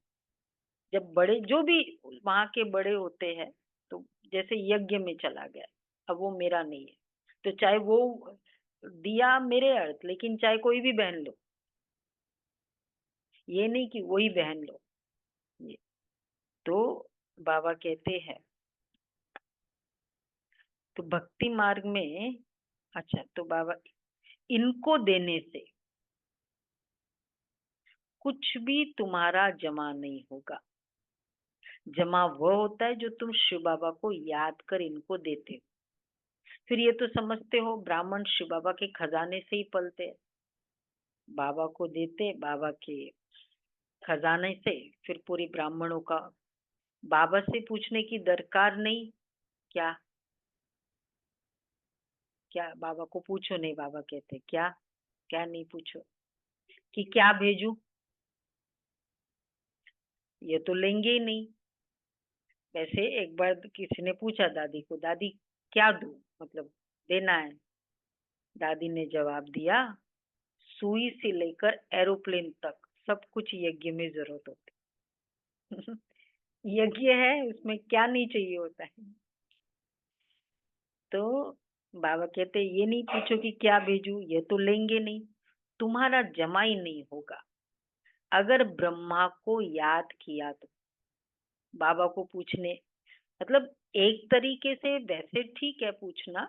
जब बड़े जो भी वहां के बड़े होते हैं, तो जैसे यज्ञ में चला गया, अब वो मेरा नहीं है, तो चाहे वो दिया मेरे अर्थ, लेकिन चाहे कोई भी बहन लो, ये नहीं कि वही बहन लो। ये तो बाबा कहते हैं, तो भक्ति मार्ग में, अच्छा तो बाबा इनको देने से कुछ भी तुम्हारा जमा नहीं होगा। जमा वह होता है जो तुम शिव बाबा को याद कर इनको देते हो। फिर ये तो समझते हो ब्राह्मण शिव बाबा के खजाने से ही पलते हैं, बाबा को देते, बाबा के खजाने से, फिर पूरी ब्राह्मणों का बाबा से पूछने की दरकार नहीं। क्या क्या बाबा को पूछो नहीं, बाबा कहते क्या क्या नहीं पूछो कि क्या भेजूं, ये तो लेंगे ही नहीं। वैसे एक बार किसी ने पूछा दादी को, दादी क्या दूं, मतलब देना है। दादी ने जवाब दिया, सुई से लेकर एरोप्लेन तक सब कुछ यज्ञ में जरूरत होती है। यज्ञ है, उसमें क्या नहीं चाहिए होता है। तो बाबा कहते ये नहीं पूछो कि क्या भेजूं, ये तो लेंगे नहीं, तुम्हारा जमा ही नहीं होगा। अगर ब्रह्मा को याद किया तो बाबा को पूछने, मतलब एक तरीके से वैसे ठीक है पूछना,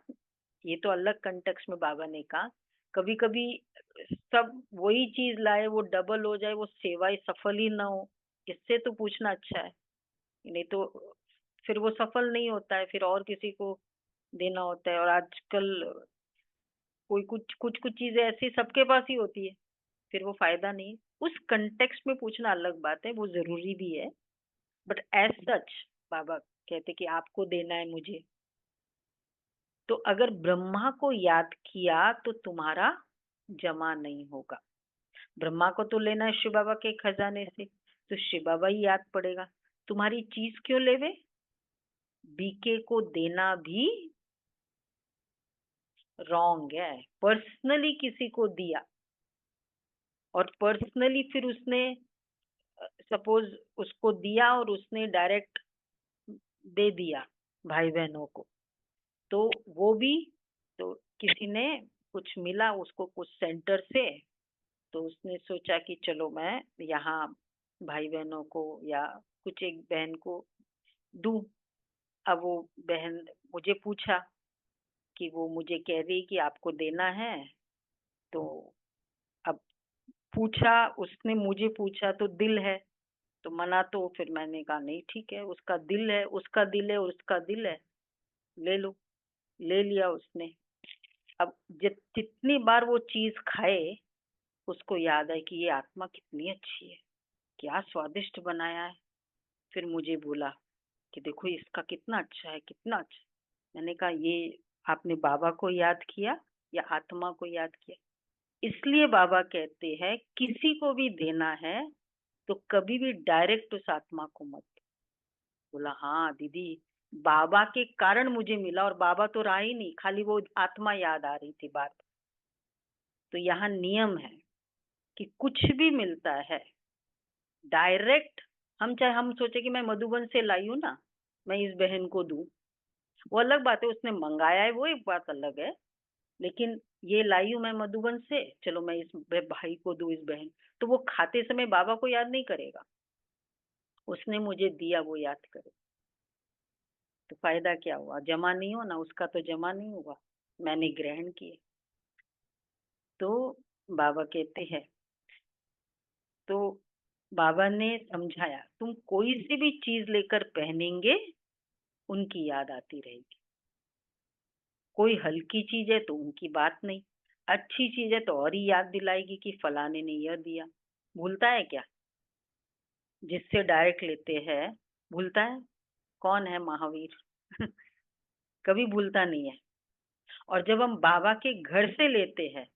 ये तो अलग कंटेक्स्ट में बाबा ने कहा। कभी कभी सब वही चीज लाए, वो डबल हो जाए, वो सेवाएं सफल ही ना हो, इससे तो पूछना अच्छा है। नहीं तो फिर वो सफल नहीं होता है, फिर और किसी को देना होता है। और आजकल कोई कुछ कुछ कुछ चीजें ऐसी सबके पास ही होती है, फिर वो फायदा नहीं। उस कंटेक्स्ट में पूछना अलग बात है, वो जरूरी भी है, बट एज सच बाबा कहते कि आपको देना है मुझे। तो अगर ब्रह्मा को याद किया तो तुम्हारा जमा नहीं होगा। ब्रह्मा को तो लेना है शिव बाबा के खजाने से, तो शिव बाबा ही याद पड़ेगा। तुम्हारी चीज क्यों लेवे, बीके को देना भी रॉन्ग है। पर्सनली किसी को दिया और पर्सनली फिर उसने सपोज उसको दिया और उसने डायरेक्ट दे दिया भाई बहनों को, तो वो भी, तो किसी ने कुछ मिला उसको कुछ सेंटर से, तो उसने सोचा कि चलो मैं यहाँ भाई बहनों को या कुछ एक बहन को दूं। अब वो बहन मुझे पूछा कि वो मुझे कह रही कि आपको देना है, तो अब पूछा, उसने मुझे पूछा तो दिल है, तो मना, तो फिर मैंने कहा नहीं ठीक है, उसका दिल है, उसका दिल है, उसका दिल है, ले लो। ले लिया उसने। अब जितनी बार वो चीज खाए उसको याद है कि ये आत्मा कितनी अच्छी है, क्या स्वादिष्ट बनाया है। फिर मुझे बोला कि देखो इसका कितना अच्छा है, कितना अच्छा। मैंने कहा ये आपने बाबा को याद किया या आत्मा को याद किया। इसलिए बाबा कहते हैं किसी को भी देना है तो कभी भी डायरेक्ट उस आत्मा को मत। बोला हाँ दीदी, बाबा के कारण मुझे मिला, और बाबा तो रहा ही नहीं, खाली वो आत्मा याद आ रही थी बात। तो यहाँ नियम है कि कुछ भी मिलता है डायरेक्ट, हम चाहे हम सोचे कि मैं मधुबन से लाई हूँ ना, मैं इस बहन को दूं, वो अलग बात है, उसने मंगाया है वो एक बात अलग है। लेकिन ये लाई हूँ मैं मधुबन से, चलो मैं इस भाई को दूं, इस बहन, तो वो खाते समय बाबा को याद नहीं करेगा, उसने मुझे दिया वो याद करे। तो फायदा क्या हुआ, जमा नहीं हो ना, उसका तो जमा नहीं हुआ, मैंने ग्रहण किए। तो बाबा कहते हैं, तो बाबा ने समझाया तुम कोई सी भी चीज लेकर पहनेंगे उनकी याद आती रहेगी। कोई हल्की चीज है तो उनकी बात नहीं, अच्छी चीज है तो और ही याद दिलाएगी कि फलाने ने यह दिया। भूलता है क्या, जिससे डायरेक्ट लेते हैं भूलता है? कौन है महावीर? कभी भूलता नहीं है। और जब हम बाबा के घर से लेते हैं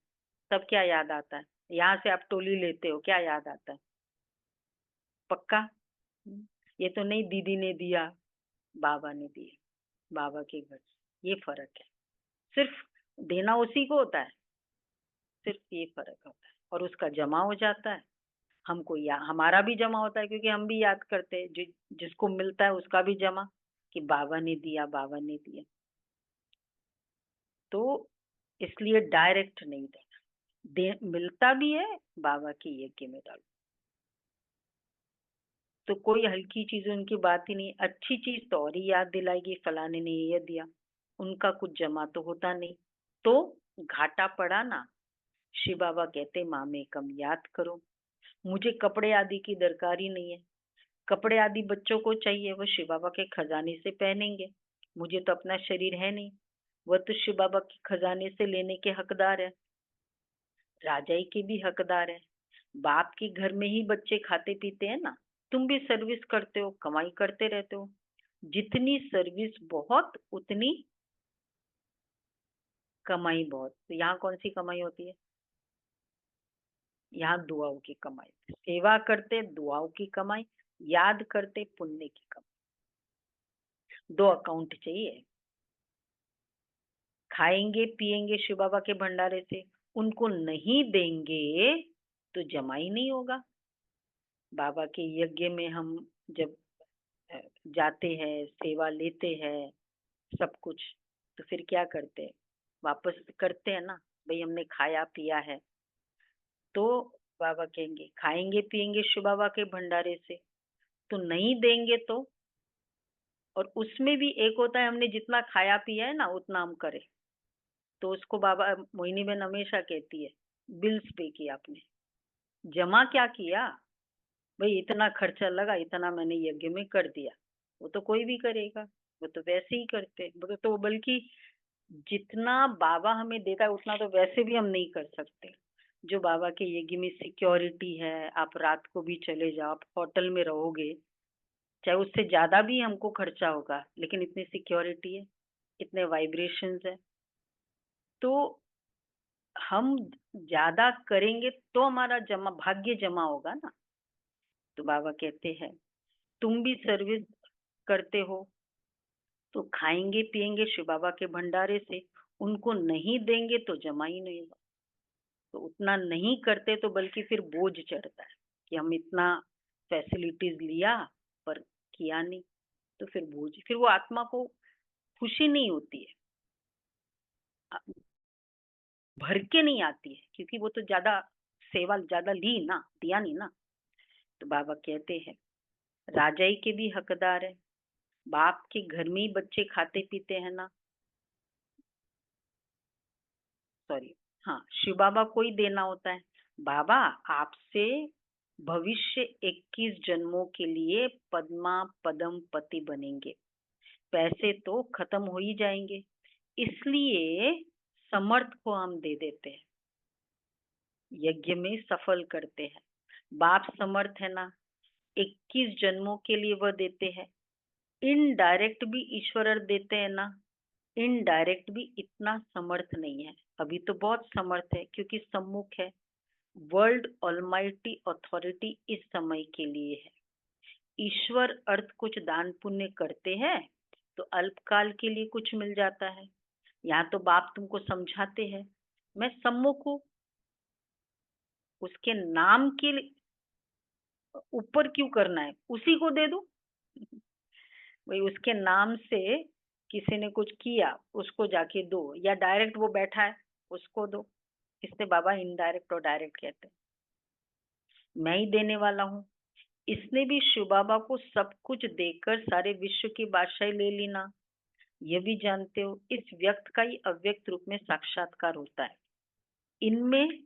तब क्या याद आता है? यहाँ से आप टोली लेते हो, क्या याद आता है? पक्का? ये तो नहीं दीदी ने दिया, बाबा ने दिया, बाबा के घर से। ये फर्क है, सिर्फ देना उसी को होता है, सिर्फ ये फर्क होता है। और उसका जमा हो जाता है, हमको या हमारा भी जमा होता है, क्योंकि हम भी याद करते हैं, जिसको मिलता है उसका भी जमा, कि बाबा ने दिया, बाबा ने दिया। तो इसलिए डायरेक्ट नहीं देना, मिलता भी है बाबा के यज्ञ में डालो। तो कोई हल्की चीज उनकी बात ही नहीं, अच्छी चीज तो और ही याद दिलाएगी, फलाने ने ये दिया, उनका कुछ जमा तो होता नहीं। तो घाटा पड़ा ना। शिव बाबा कहते माँ में कम याद करो, मुझे कपड़े आदि की दरकार ही नहीं है, कपड़े आदि बच्चों को चाहिए, वो शिव बाबा के खजाने से पहनेंगे। मुझे तो अपना शरीर है नहीं, वह तो शिव बाबा के खजाने से लेने के हकदार है, राजाई के भी हकदार है। बाप के घर में ही बच्चे खाते पीते हैं ना। तुम भी सर्विस करते हो, कमाई करते रहते हो। जितनी सर्विस बहुत उतनी कमाई बहुत। तो यहाँ कौन सी कमाई होती है? यहाँ दुआओं की कमाई। सेवा करते दुआओं की कमाई, याद करते पुण्य की कमाई। दो अकाउंट चाहिए। खाएंगे पिएंगे शिव बाबा के भंडारे से, उनको नहीं देंगे तो जमा ही नहीं होगा। बाबा के यज्ञ में हम जब अ, जाते हैं, सेवा लेते हैं, सब कुछ, तो फिर क्या करते हैं? वापस करते हैं ना, भाई हमने खाया पिया है। तो बाबा कहेंगे खाएंगे पिएंगे शिव बाबा के भंडारे से, तो नहीं देंगे तो। और उसमें भी एक होता है, हमने जितना खाया पिया है ना उतना हम करें। तो उसको बाबा मोहिनी बहन हमेशा कहती है, बिल्स पे किया आपने, जमा क्या किया? भाई इतना खर्चा लगा, इतना मैंने यज्ञ में कर दिया। वो तो कोई भी करेगा, वो तो वैसे ही करते। वो तो बल्कि जितना बाबा हमें देता है उतना तो वैसे भी हम नहीं कर सकते। जो बाबा के यज्ञ में सिक्योरिटी है, आप रात को भी चले जाओ, आप होटल में रहोगे, चाहे उससे ज्यादा भी हमको खर्चा होगा, लेकिन इतनी सिक्योरिटी है, इतने वाइब्रेशंस है, तो हम ज्यादा करेंगे तो हमारा जमा भाग्य जमा होगा ना। तो बाबा कहते हैं तुम भी सर्विस करते हो, तो खाएंगे पिएंगे शिव बाबा के भंडारे से, उनको नहीं देंगे तो जमा ही नहीं होगा। तो उतना नहीं करते तो बल्कि फिर बोझ चढ़ता है कि हम इतना फैसिलिटीज लिया पर किया नहीं। तो फिर बोझ, फिर वो आत्मा को खुशी नहीं होती है, भर के नहीं आती है, क्योंकि वो तो ज्यादा सेवा ज्यादा ली ना, दिया नहीं ना। तो बाबा कहते हैं राजाई के भी हकदार है। बाप के घर में ही बच्चे खाते पीते हैं ना, सॉरी, हाँ, शिव बाबा को ही देना होता है। बाबा आपसे भविष्य 21 जन्मों के लिए पद्मा पदम पति बनेंगे, पैसे तो खत्म हो ही जाएंगे, इसलिए समर्थ को हम दे देते हैं, यज्ञ में सफल करते हैं। बाप समर्थ है ना, 21 जन्मों के लिए वह देते हैं। इनडायरेक्ट भी ईश्वर देते हैं ना, इनडायरेक्ट भी इतना समर्थ नहीं है। अभी तो बहुत समर्थ है क्योंकि सम्मुख है। वर्ल्ड ऑलमाइटी अथॉरिटी इस समय के लिए है। ईश्वर अर्थ कुछ दान पुण्य करते हैं तो अल्पकाल के लिए कुछ मिल जाता है। यहाँ तो बाप तुमको समझाते हैं, मैं सम्मुख हूँ, उसके नाम के ऊपर क्यों करना है, उसी को दे दो। भाई उसके नाम से किसी ने कुछ किया उसको जाके दो, या डायरेक्ट वो बैठा है उसको दो। इससे बाबा इनडायरेक्ट और डायरेक्ट कहते हैं। मैं ही देने वाला हूँ। इसने भी शिव बाबा को सब कुछ देकर सारे विश्व की बादशाही ले ली ना। ये भी जानते हो इस व्यक्त का ही अव्यक्त रूप में साक्षात्कार होता है। इनमें,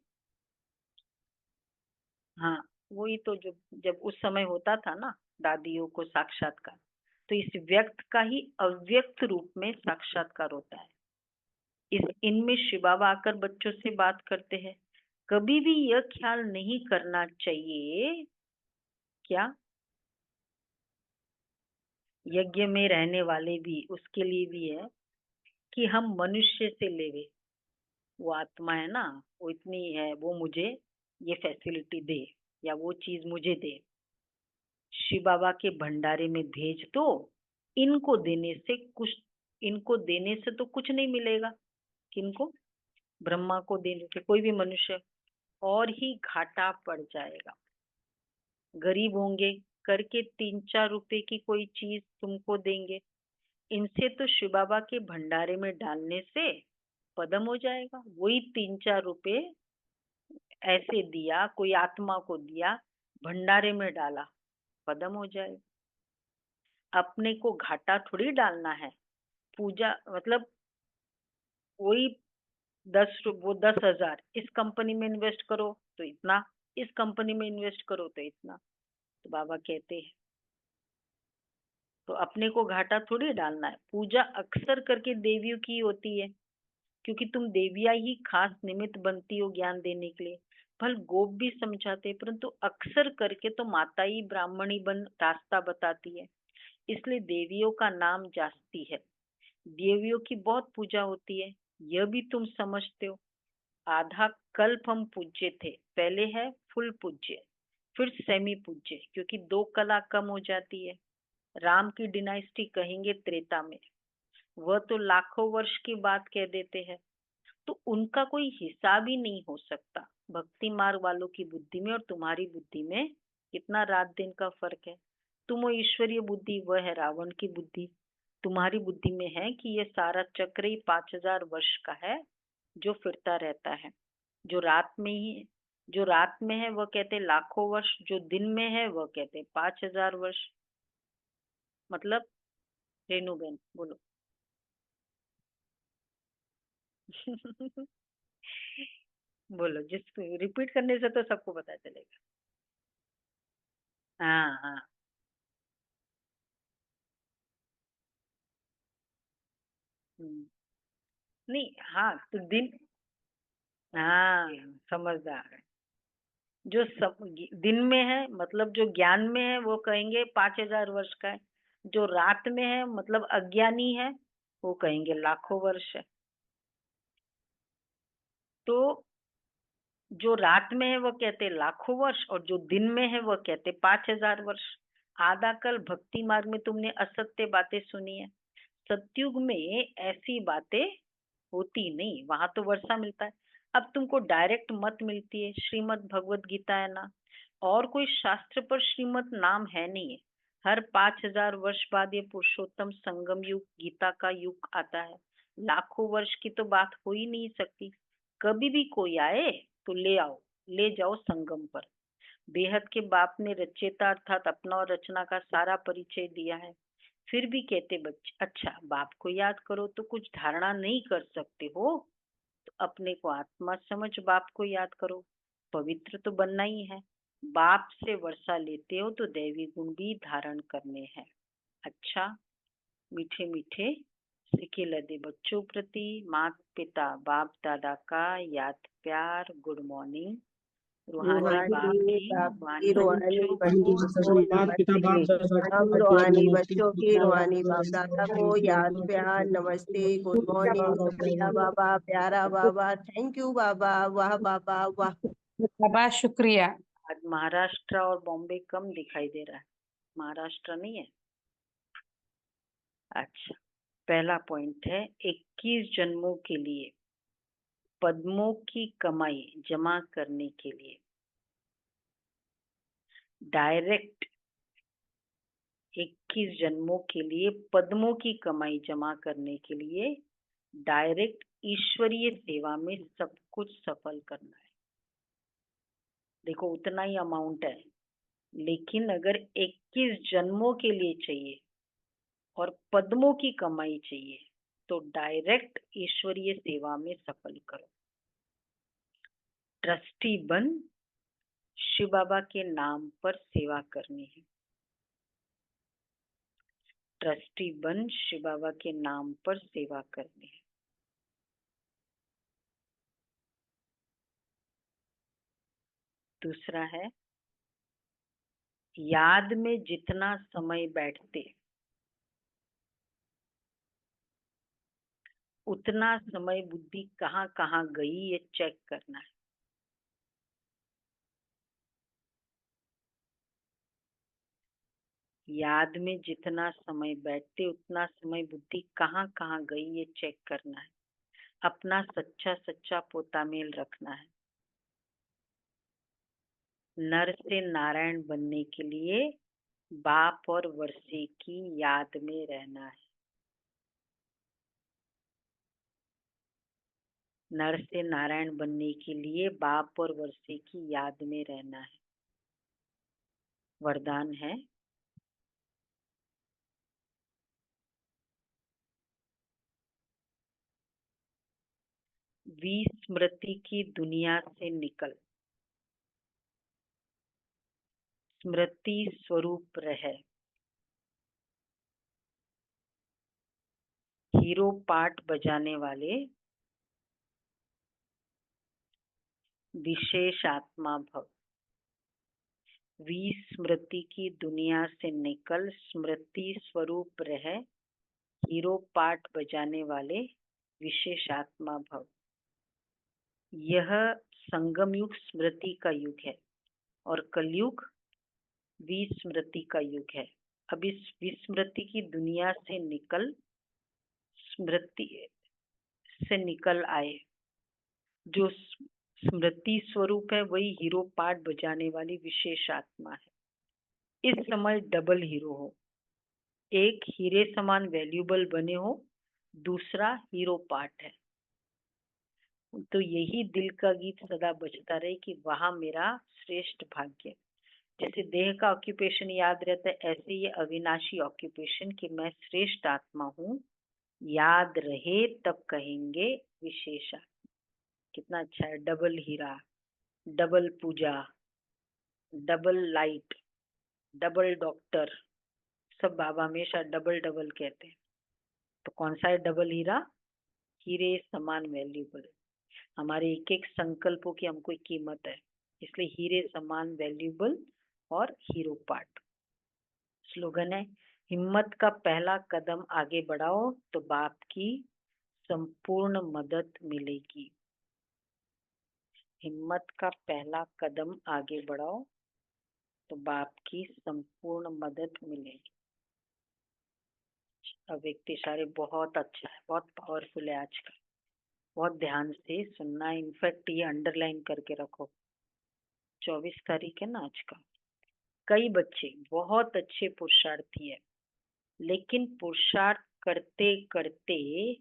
हाँ, वही तो जो जब उस समय होता था ना दादियों को साक्षात्कार, तो इस व्यक्त का ही अव्यक्त रूप में साक्षात्कार होता है। इनमें शिव बाबा आकर बच्चों से बात करते हैं। कभी भी यह ख्याल नहीं करना चाहिए क्या यज्ञ में रहने वाले भी उसके लिए भी है कि हम मनुष्य से लेवे। वो आत्मा है ना, वो इतनी है, वो मुझे ये फैसिलिटी दे या वो चीज मुझे दे, शिव बाबा के भंडारे में भेज दो। इनको देने से कुछ, इनको देने से तो कुछ नहीं मिलेगा। किनको? ब्रह्मा को देने से कोई भी मनुष्य, और ही घाटा पड़ जाएगा। गरीब होंगे करके 3-4 रुपए की कोई चीज तुमको देंगे, इनसे तो शिव बाबा के भंडारे में डालने से पदम हो जाएगा। वही 3-4 रुपए ऐसे दिया, कोई आत्मा को दिया, भंडारे में डाला, पदम हो जाएगा। अपने को घाटा थोड़ी डालना है। पूजा मतलब वही वो 10,000 इस कंपनी में इन्वेस्ट करो तो इतना, इस कंपनी में इन्वेस्ट करो तो इतना। तो बाबा कहते हैं तो अपने को घाटा थोड़ी डालना है। पूजा अक्सर करके देवियों की होती है, क्योंकि तुम देवियां ही खास निमित्त बनती हो ज्ञान देने के लिए। फल गोप भी समझाते, परंतु अक्सर करके तो माता ही ब्राह्मणी बन रास्ता बताती है, इसलिए देवियों का नाम जास्ती है। देवियों की बहुत पूजा होती है, यह भी तुम समझते हो। आधा कल्प हम पूज्य थे, पहले है फुल पूज्य, फिर सेमी पूज्य, क्योंकि 2 कला कम हो जाती है। राम की डिनाइस्टी कहेंगे त्रेता में, वह तो लाखों वर्ष की बात कह देते हैं, तो उनका कोई हिसाब ही नहीं हो सकता। भक्ति मार्ग वालों की बुद्धि में और तुम्हारी बुद्धि में कितना रात दिन का फर्क है। तुम वो ईश्वरीय बुद्धि, वह है रावण की बुद्धि। तुम्हारी बुद्धि में है कि ये सारा चक्र ही 5000 वर्ष का है जो फिरता रहता है। जो रात में है वह कहते लाखों वर्ष, जो दिन में है वह कहते 5000 वर्ष। मतलब रेणुबेन बोलो। बोलो, जिसको रिपीट करने से तो सबको पता चलेगा। हाँ हाँ। हम्म, नहीं हाँ तो दिन, हाँ समझदार है। जो सब दिन में है मतलब जो ज्ञान में है वो कहेंगे 5000 वर्ष का है, जो रात में है मतलब अज्ञानी है वो कहेंगे लाखों वर्ष है। तो जो रात में है वो कहते लाखों वर्ष, और जो दिन में है वो कहते 5000 वर्ष। आधा कल भक्ति मार्ग में तुमने असत्य बातें सुनी है। सतयुग में ऐसी बातें होती नहीं, वहां तो वर्षा मिलता है। अब तुमको डायरेक्ट मत मिलती है, श्रीमद् भगवत गीता है ना, और कोई शास्त्र पर श्रीमद् नाम है नहीं है। हर 5000 वर्ष बाद ये पुरुषोत्तम संगम युग गीता का युग आता है। लाखों वर्ष की तो बात हो ही नहीं सकती। कभी भी कोई आए तो ले जाओ संगम पर। बेहद के बाप ने रचयिता अर्थात अपना और रचना का सारा परिचय दिया है। फिर भी कहते बच्चे, अच्छा बाप को याद करो तो कुछ धारणा नहीं कर सकते हो, तो अपने को आत्मा समझ बाप को याद करो। पवित्र तो बनना ही है। बाप से वर्षा लेते हो तो दैवी गुण भी धारण करने हैं। अच्छा, मीठे मीठे सिके लदे बच्चों प्रति माता पिता बाप दादा का याद प्यार, गुड मॉर्निंग। रूहानी बाप की रूहानी रूहानी बच्चों रूहानी को बच्चों की नमस्ते। हम रूहानी बच्चों की रूहानी बाप दादा को याद प्यार नमस्ते गुड मॉर्निंग शुक्रिया बाबा प्यारा बाबा थैंक यू बाबा वाह बाबा वाह बाबा शुक्रिया। आज महाराष्ट्र और बॉम्बे कम दिखाई दे रहा है, महाराष्ट्र नहीं है। अच्छा, पहला पॉइंट है 21 जन्मों के लिए पद्मों की कमाई जमा करने के लिए डायरेक्ट 21 जन्मों के लिए पद्मों की कमाई जमा करने के लिए डायरेक्ट ईश्वरीय सेवा में सब कुछ सफल करना है। देखो उतना ही अमाउंट है, लेकिन अगर 21 जन्मों के लिए चाहिए और पद्मों की कमाई चाहिए तो डायरेक्ट ईश्वरीय सेवा में सफल करो। ट्रस्टी बन शिव बाबा के नाम पर सेवा करनी है। ट्रस्टी बन शिव बाबा के नाम पर सेवा करनी है। दूसरा है याद में जितना समय बैठते उतना समय बुद्धि कहाँ कहाँ गई ये चेक करना है। याद में जितना समय बैठते उतना समय बुद्धि कहाँ कहाँ गई ये चेक करना है। अपना सच्चा सच्चा पोता मेल रखना है। नर से नारायण बनने के लिए बाप और वर्षे की याद में रहना है। नर से नारायण बनने के लिए बाप और वर्षे की याद में रहना है। वरदान है विस्मृति की दुनिया से निकल स्मृति स्वरूप रह। हीरो पार्ट बजाने वाले विशेष आत्मा भव। विस्मृति की दुनिया से निकल स्मृति स्वरूप रह हीरो पार्ट बजाने वाले विशेष आत्मा भव। यह संगम युग स्मृति का युग है और कलयुग विस्मृति का युग है। अब इस विस्मृति की दुनिया से निकल स्मृति से निकल आए। जो स्मृति स्वरूप है वही हीरो पार्ट बजाने वाली विशेष आत्मा है। इस समय डबल हीरो हो, एक हीरे समान वैल्यूबल बने हो, दूसरा हीरो पार्ट है। तो यही दिल का गीत सदा बजता रहे कि वहां मेरा श्रेष्ठ भाग्य। जैसे देह का ऑक्यूपेशन याद रहता है, ऐसे ये अविनाशी ऑक्यूपेशन कि मैं श्रेष्ठ आत्मा हूँ याद रहे तब कहेंगे विशेष आत्मा। कितना अच्छा है। डबल हीरा, डबल पूजा, डबल लाइट, डबल डॉक्टर, सब बाबा हमेशा डबल डबल कहते हैं। तो कौन सा है डबल हीरा? हीरे समान वैल्यूबल। हमारे एक एक संकल्पों की हमको कीमत है, इसलिए हीरे समान वैल्यूबल और हीरो पार्ट। स्लोगन है, हिम्मत का पहला कदम आगे बढ़ाओ तो बाप की संपूर्ण मदद मिलेगी। हिम्मत का पहला कदम आगे बढ़ाओ तो बाप की संपूर्ण मदद मिलेगी। अव्यक्त इशारे बहुत अच्छा है, बहुत पावरफुल है आज का। बहुत ध्यान से सुनना है। इनफैक्ट ये अंडरलाइन करके रखो, 24 तारीख है ना आज का। कई बच्चे बहुत अच्छे पुरुषार्थी है, लेकिन पुरुषार्थ करते करते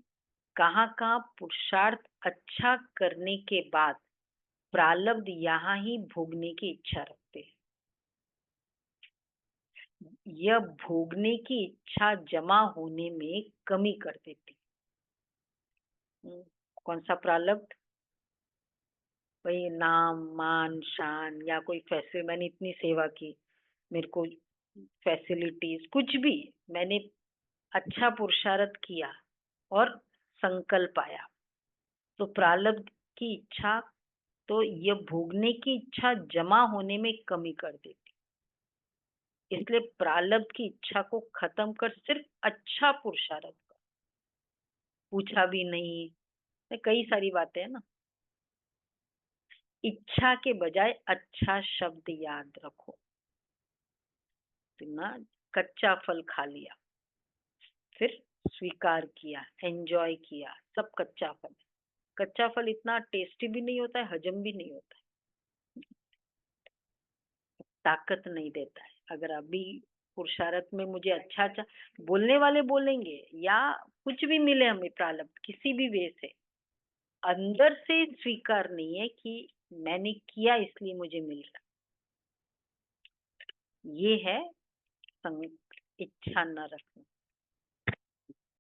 कहाँ पुरुषार्थ अच्छा करने के बाद प्रारब्ध यहाँ ही भोगने की इच्छा रखते हैं। यह भोगने की इच्छा जमा होने में कमी कर देती। कौन सा प्रारब्ध? भाई नाम मान शान या कोई फैसिलिटी, मैंने इतनी सेवा की, मेरे को फैसिलिटीज, कुछ भी मैंने अच्छा पुरुषार्थ किया और संकल्प आया, तो प्रारब्ध की इच्छा, तो यह भोगने की इच्छा जमा होने में कमी कर देती। इसलिए प्रारब्ध की इच्छा को खत्म कर सिर्फ अच्छा पुरुषार्थ कर। पूछा भी नहीं, कई सारी बातें है ना। इच्छा के बजाय अच्छा शब्द याद रखो। तो ना कच्चा फल खा लिया, फिर स्वीकार किया, एंजॉय किया, सब कच्चा फल है। कच्चा फल इतना टेस्टी भी नहीं होता है, हजम भी नहीं होता है, ताकत नहीं देता है। अगर अभी पुरुषार्थ में मुझे अच्छा अच्छा बोलने वाले बोलेंगे या कुछ भी मिले हमें प्रारब्ध किसी भी वे से, अंदर से स्वीकार नहीं है कि मैंने किया इसलिए मुझे मिल रहा। ये है इच्छा न रखना।